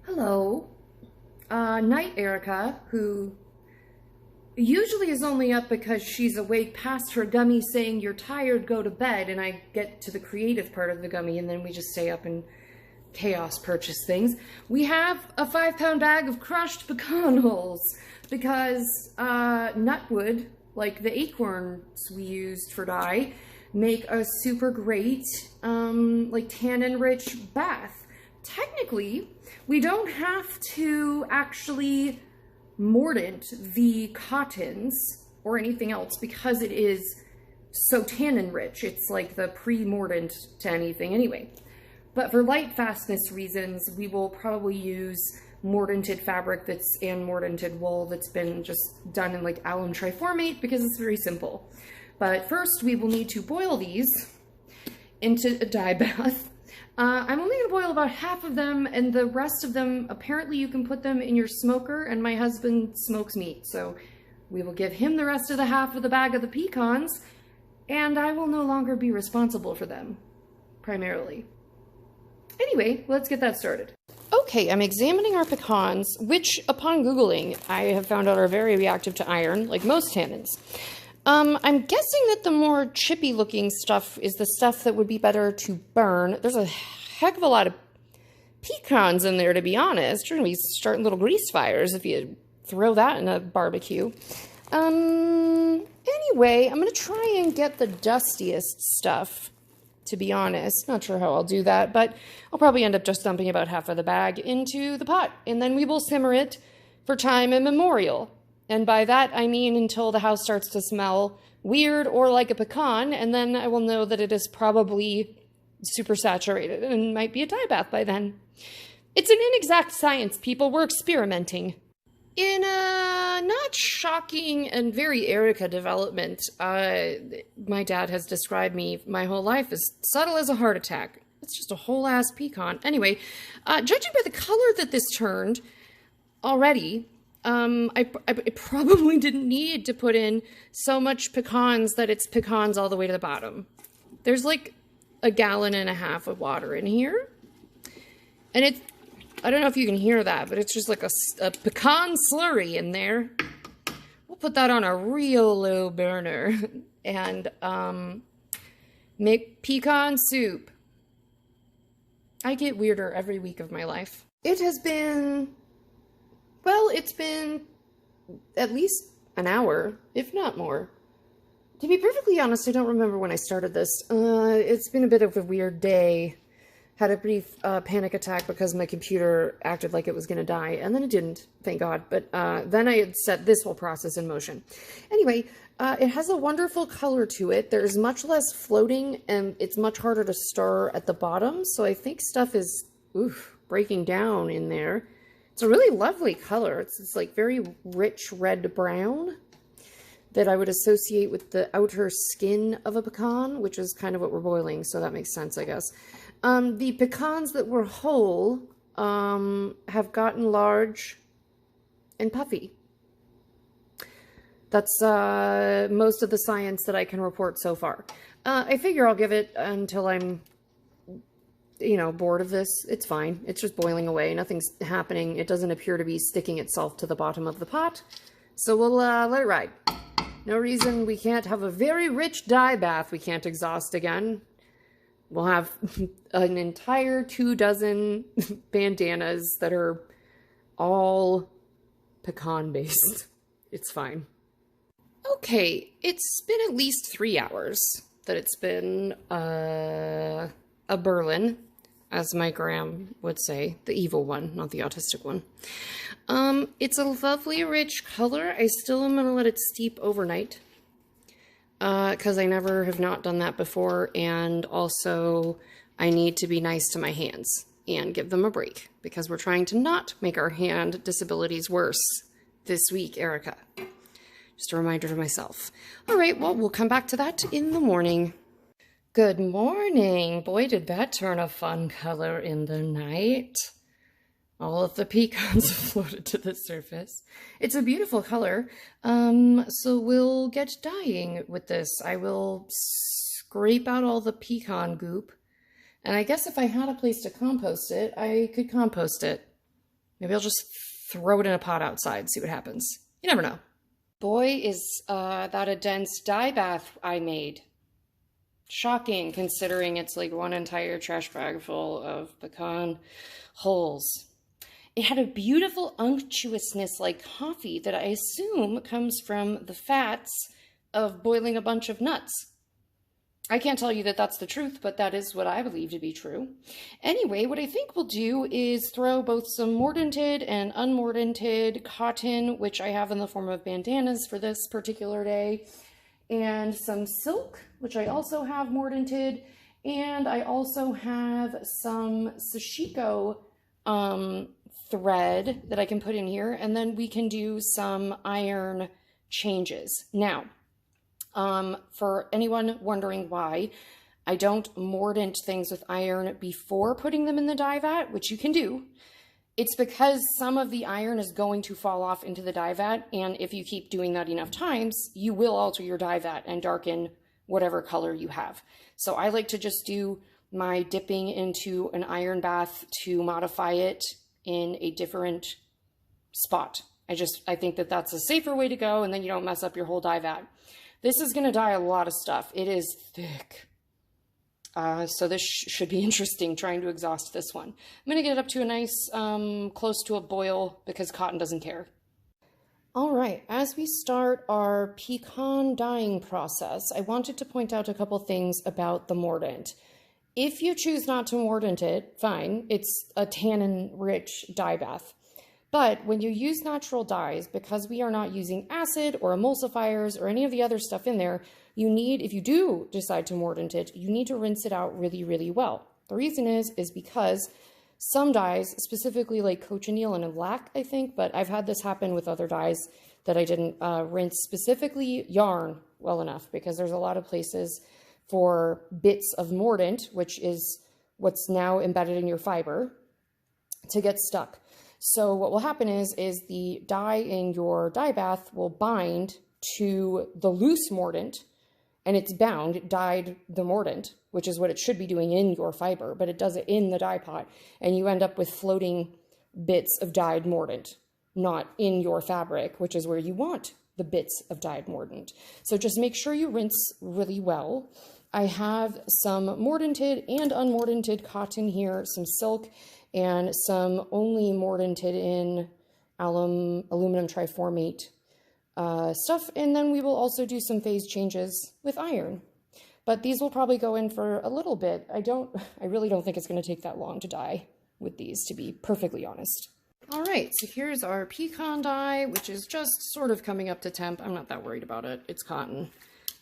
Hello. Night Erica, who usually is only up because she's awake past her gummy saying, "You're tired, go to bed," and I get to the creative part of the gummy and then we just stay up and chaos purchase things. We have a 5-pound bag of crushed pecan hulls because nutwood, like the acorns we used for dye, make a super great like tannin-rich bath. Technically, we don't have to actually mordant the cottons or anything else because it is so tannin rich. It's like the pre-mordant to anything anyway. But for light fastness reasons, we will probably use mordanted fabric and mordanted wool that's been just done in like alum triformate because it's very simple. But first we will need to boil these into a dye bath. I'm only going to boil about half of them, and the rest of them, apparently you can put them in your smoker, and my husband smokes meat, so we will give him the rest of the half of the bag of the pecans, and I will no longer be responsible for them, primarily. Anyway, let's get that started. Okay, I'm examining our pecans, which, upon Googling, I have found out are very reactive to iron, like most tannins. I'm guessing that the more chippy looking stuff is the stuff that would be better to burn. There's a heck of a lot of pecans in there, to be honest. You're going to be starting little grease fires if you throw that in a barbecue. Anyway, I'm going to try and get the dustiest stuff, to be honest. Not sure how I'll do that, but I'll probably end up just dumping about half of the bag into the pot, and then we will simmer it for time immemorial. And by that, I mean until the house starts to smell weird or like a pecan, and then I will know that it is probably super saturated and might be a dye bath by then. It's an inexact science, people. We're experimenting. In a not shocking and very Erica development, my dad has described me my whole life as subtle as a heart attack. It's just a whole ass pecan. Anyway, judging by the color that this turned already, I probably didn't need to put in so much pecans that it's pecans all the way to the bottom. There's like 1.5 gallons of water in here. And I don't know if you can hear that, but it's just like a pecan slurry in there. We'll put that on a real low burner and make pecan soup. I get weirder every week of my life. It has been... Well, it's been at least an hour, if not more. To be perfectly honest, I don't remember when I started this. It's been a bit of a weird day. Had a brief panic attack because my computer acted like it was going to die, and then it didn't, thank God. But then I had set this whole process in motion. Anyway, it has a wonderful color to it. There's much less floating, and it's much harder to stir at the bottom, so I think stuff is breaking down in there. It's a really lovely color. It's like very rich red brown that I would associate with the outer skin of a pecan, which is kind of what we're boiling, so that makes sense, I guess. The pecans that were whole have gotten large and puffy. That's most of the science that I can report so far. I figure I'll give it until I'm bored of this. It's fine. It's just boiling away. Nothing's happening. It doesn't appear to be sticking itself to the bottom of the pot. So we'll let it ride. No reason we can't have a very rich dye bath we can't exhaust again. We'll have an entire 24 bandanas that are all pecan based. It's fine. Okay, it's been at least 3 hours that it's been a Berlin, as my gram would say, the evil one, not the autistic one. It's a lovely rich color. I still am going to let it steep overnight because I never have not done that before, and also I need to be nice to my hands and give them a break because we're trying to not make our hand disabilities worse this week, Erica. Just a reminder to myself. All right, well, we'll come back to that in the morning. Good morning. Boy, did that turn a fun color in the night. All of the pecans have floated to the surface. It's a beautiful color. So we'll get dyeing with this. I will scrape out all the pecan goop. And I guess if I had a place to compost it, I could compost it. Maybe I'll just throw it in a pot outside, see what happens. You never know. Boy, is that a dense dye bath I made. Shocking, considering it's like one entire trash bag full of pecan hulls. It had a beautiful unctuousness like coffee that I assume comes from the fats of boiling a bunch of nuts. I can't tell you that that's the truth, but that is what I believe to be true. Anyway, what I think we'll do is throw both some mordanted and unmordanted cotton, which I have in the form of bandanas for this particular day, and some silk, which I also have mordanted, and I also have some sashiko thread that I can put in here, and then we can do some iron changes. Now, for anyone wondering why I don't mordant things with iron before putting them in the dye vat, which you can do, it's because some of the iron is going to fall off into the dye vat, and if you keep doing that enough times, you will alter your dye vat and darken whatever color you have. So I like to just do my dipping into an iron bath to modify it in a different spot. I think that that's a safer way to go, and then you don't mess up your whole dye vat. This is going to dye a lot of stuff. It is thick. So this should be interesting, trying to exhaust this one. I'm going to get it up to a nice, close to a boil, because cotton doesn't care. All right, as we start our pecan dyeing process, I wanted to point out a couple things about the mordant. If you choose not to mordant it, fine. It's a tannin-rich dye bath. But when you use natural dyes, because we are not using acid or emulsifiers or any of the other stuff in there, you need, if you do decide to mordant it, you need to rinse it out really, really well. The reason is because some dyes, specifically like cochineal and black, I think, but I've had this happen with other dyes that I didn't rinse, specifically yarn, well enough, because there's a lot of places for bits of mordant, which is what's now embedded in your fiber, to get stuck. So what will happen is the dye in your dye bath will bind to the loose mordant, and it's bound, it dyed the mordant, which is what it should be doing in your fiber, but it does it in the dye pot, and you end up with floating bits of dyed mordant, not in your fabric, which is where you want the bits of dyed mordant. So just make sure you rinse really well. I have some mordanted and unmordanted cotton here, some silk, and some only mordanted in aluminum triformate stuff. And then we will also do some phase changes with iron. But these will probably go in for a little bit. I really don't think it's going to take that long to dye with these, to be perfectly honest. All right, so here's our pecan dye, which is just sort of coming up to temp. I'm not that worried about it. It's cotton.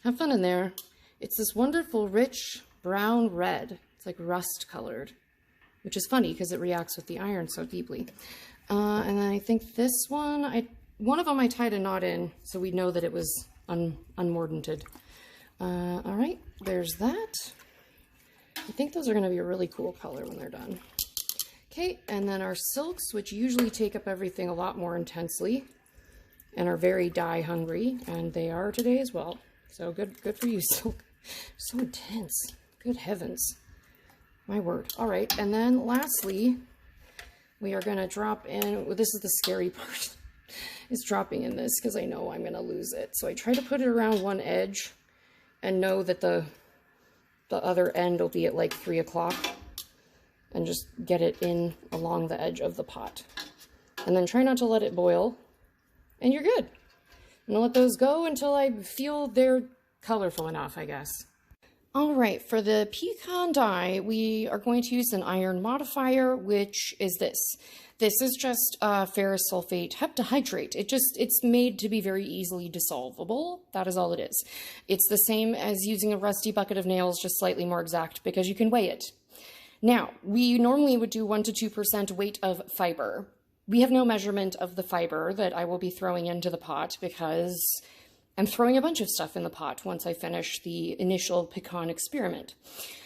Have fun in there. It's this wonderful, rich, brown red. It's like rust colored, which is funny because it reacts with the iron so deeply. And then I think this one, one of them I tied a knot in, so we know that it was unmordanted. All right, there's that. I think those are going to be a really cool color when they're done. Okay, and then our silks, which usually take up everything a lot more intensely and are very dye hungry, and they are today as well. So good for you, silk. So intense. Good heavens. My word. All right, and then lastly, we are going to drop in, well, this is the scary part, is dropping in this, because I know I'm going to lose it. So I try to put it around one edge and know that the other end will be at like 3 o'clock, and just get it in along the edge of the pot. And then try not to let it boil, and you're good. I'm going to let those go until I feel they're colorful enough, I guess. All right, for the pecan dye, we are going to use an iron modifier, which is this. This is just ferrous sulfate heptahydrate. It's made to be very easily dissolvable. That is all it is. It's the same as using a rusty bucket of nails, just slightly more exact, because you can weigh it. Now, we normally would do 1 to 2% weight of fiber. We have no measurement of the fiber that I will be throwing into the pot, because I'm throwing a bunch of stuff in the pot once I finish the initial pecan experiment.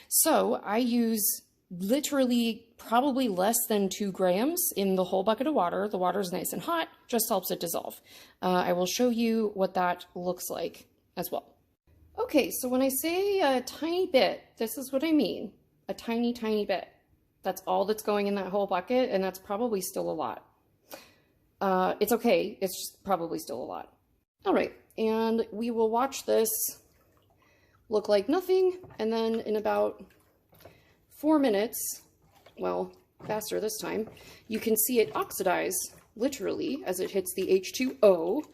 So I use literally probably less than 2 grams in the whole bucket of water. The water is nice and hot, just helps it dissolve. I will show you what that looks like as well. Okay, so when I say a tiny bit, this is what I mean. A tiny, tiny bit. That's all that's going in that whole bucket, and that's probably still a lot. It's okay. It's just probably still a lot. All right, and we will watch this look like nothing, and then in about 4 minutes, well, faster this time, you can see it oxidize, literally, as it hits the H2O,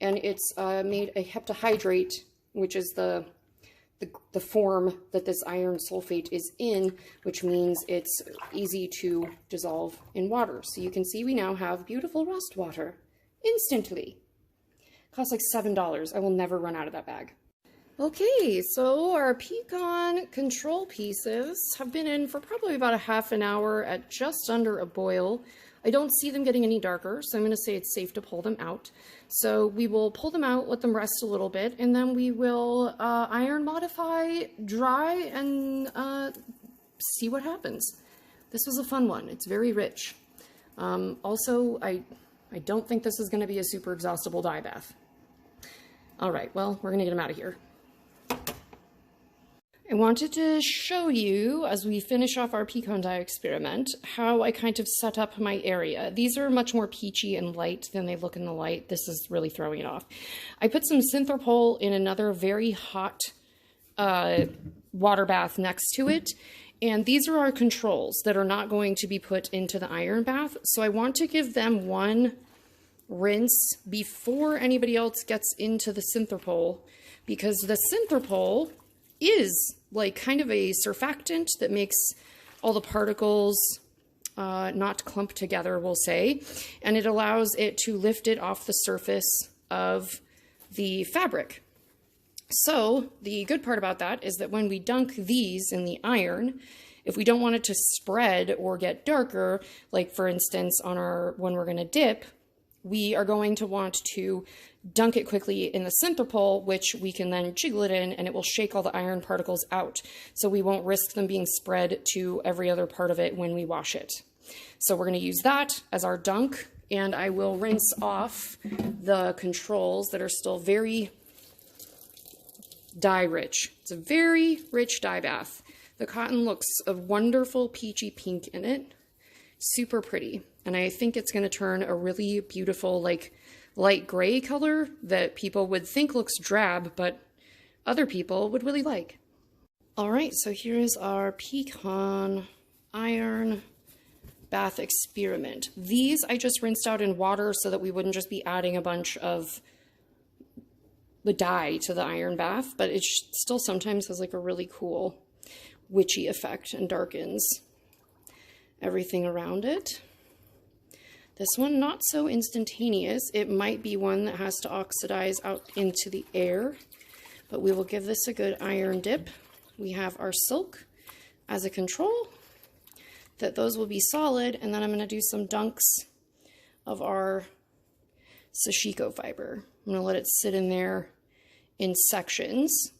and it's made a heptahydrate, which is the form that this iron sulfate is in, which means it's easy to dissolve in water. So you can see we now have beautiful rust water instantly. Costs like $7. I will never run out of that bag. Okay, so our Pecan control pieces have been in for probably about a half an hour at just under a boil. I don't see them getting any darker, so I'm going to say it's safe to pull them out. So we will pull them out, let them rest a little bit, and then we will iron modify, dry, and see what happens. This was a fun one. It's very rich. Also, I don't think this is going to be a super exhaustible dye bath. All right, well, we're going to get them out of here. I wanted to show you, as we finish off our pecan dye experiment, how I kind of set up my area. These are much more peachy and light than they look in the light. This is really throwing it off. I put some Synthropol in another very hot water bath next to it, and these are our controls that are not going to be put into the iron bath. So I want to give them one rinse before anybody else gets into the Synthropol, because the Synthropol is like kind of a surfactant that makes all the particles not clump together, we'll say, and it allows it to lift it off the surface of the fabric. So the good part about that is that when we dunk these in the iron, if we don't want it to spread or get darker, like for instance on when we're going to dip, we are going to want to dunk it quickly in the Synthropol, which we can then jiggle it in, and it will shake all the iron particles out. So we won't risk them being spread to every other part of it when we wash it. So we're going to use that as our dunk, and I will rinse off the controls that are still very dye rich. It's a very rich dye bath. The cotton looks a wonderful peachy pink in it. Super pretty. And I think it's going to turn a really beautiful, like, light gray color that people would think looks drab, but other people would really like. All right, so here is our pecan iron bath experiment. These I just rinsed out in water so that we wouldn't just be adding a bunch of the dye to the iron bath, but it still sometimes has like a really cool witchy effect and darkens everything around it. This one, not so instantaneous. It might be one that has to oxidize out into the air, but we will give this a good iron dip. We have our silk as a control, that those will be solid, and then I'm going to do some dunks of our sashiko fiber. I'm going to let it sit in there in sections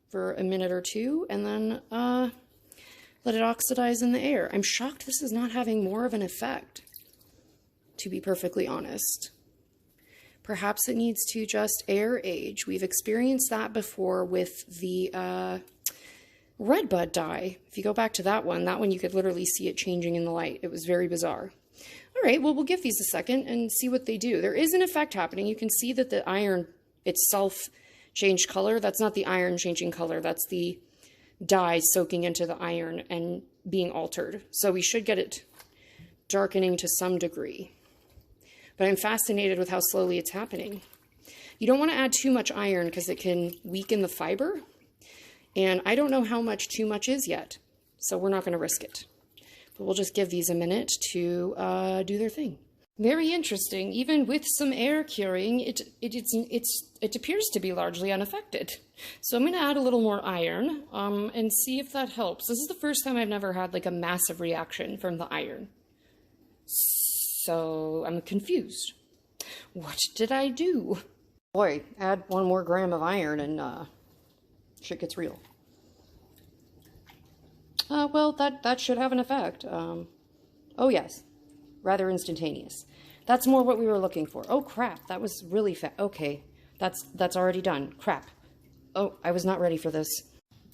for a minute or two, and then let it oxidize in the air. I'm shocked this is not having more of an effect, to be perfectly honest. Perhaps it needs to just air age. We've experienced that before with the redbud dye. If you go back to that one you could literally see it changing in the light. It was very bizarre. All right, well, we'll give these a second and see what they do. There is an effect happening. You can see that the iron itself changed color. That's not the iron changing color. That's the dye soaking into the iron and being altered. So we should get it darkening to some degree. But I'm fascinated with how slowly it's happening. You don't want to add too much iron because it can weaken the fiber. And I don't know how much too much is yet. So we're not going to risk it. But we'll just give these a minute to do their thing. Very interesting. Even with some air curing, it appears to be largely unaffected. So I'm going to add a little more iron and see if that helps. This is the first time I've never had like a massive reaction from the iron. So I'm confused. What did I do? Boy, add 1 more gram of iron and shit gets real. Well, that should have an effect. Oh yes, rather instantaneous. That's more what we were looking for. Oh crap, that was really fast. Okay, that's already done. Crap. Oh, I was not ready for this.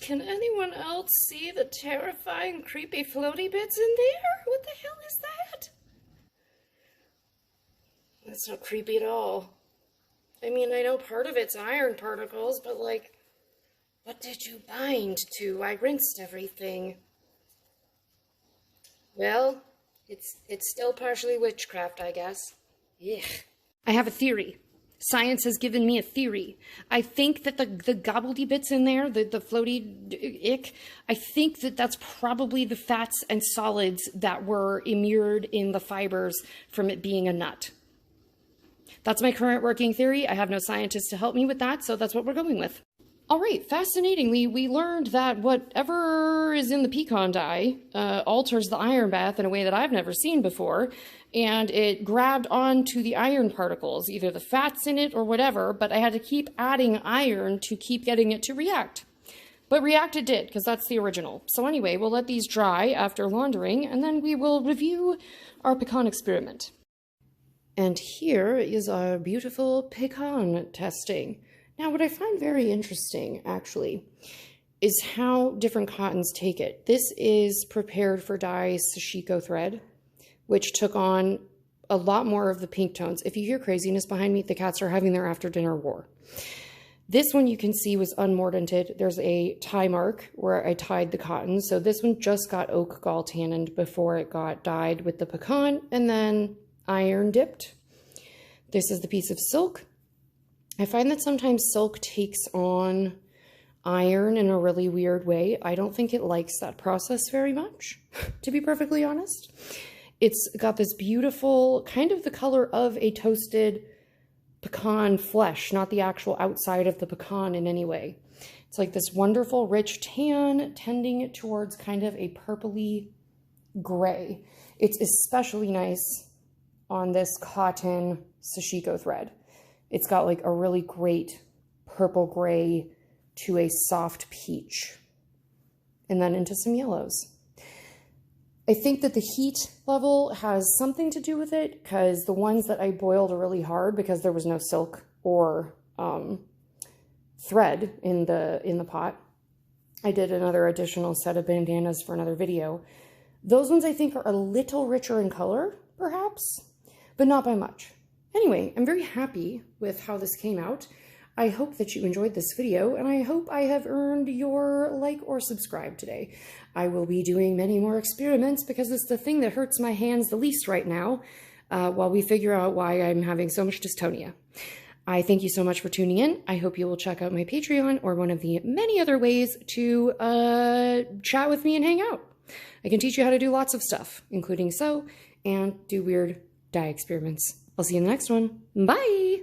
Can anyone else see the terrifying, creepy floaty bits in there? What the hell is that? That's not creepy at all. I mean, I know part of it's iron particles, but like, what did you bind to? I rinsed everything. Well, it's still partially witchcraft, I guess. Ugh. I have a theory. Science has given me a theory. I think that the gobbledy bits in there, the floaty ick, I think that that's probably the fats and solids that were immured in the fibers from it being a nut. That's my current working theory. I have no scientist to help me with that, so that's what we're going with. All right, fascinatingly, we learned that whatever is in the pecan dye alters the iron bath in a way that I've never seen before, and it grabbed onto the iron particles, either the fats in it or whatever, but I had to keep adding iron to keep getting it to react. But react it did, because that's the original. So anyway, we'll let these dry after laundering, and then we will review our pecan experiment. And here is our beautiful pecan testing. Now, what I find very interesting, actually, is how different cottons take it. This is prepared for dye sashiko thread, which took on a lot more of the pink tones. If you hear craziness behind me, the cats are having their after-dinner war. This one you can see was unmordanted. There's a tie mark where I tied the cotton. So this one just got oak gall tanned before it got dyed with the pecan and then iron dipped. This is the piece of silk. I find that sometimes silk takes on iron in a really weird way. I don't think it likes that process very much, to be perfectly honest. It's got this beautiful, kind of the color of a toasted pecan flesh, not the actual outside of the pecan in any way. It's like this wonderful, rich tan, tending towards kind of a purpley gray. It's especially nice on this cotton sashiko thread. It's got like a really great purple gray to a soft peach, and then into some yellows. I think that the heat level has something to do with it, because the ones that I boiled really hard because there was no silk or thread in the pot. I did another additional set of bandanas for another video. Those ones I think are a little richer in color, perhaps, but not by much. Anyway, I'm very happy with how this came out. I hope that you enjoyed this video, and I hope I have earned your like or subscribe today. I will be doing many more experiments because it's the thing that hurts my hands the least right now, while we figure out why I'm having so much dystonia. I thank you so much for tuning in. I hope you will check out my Patreon or one of the many other ways to chat with me and hang out. I can teach you how to do lots of stuff, including sew and do weird dye experiments. I'll see you in the next one. Bye!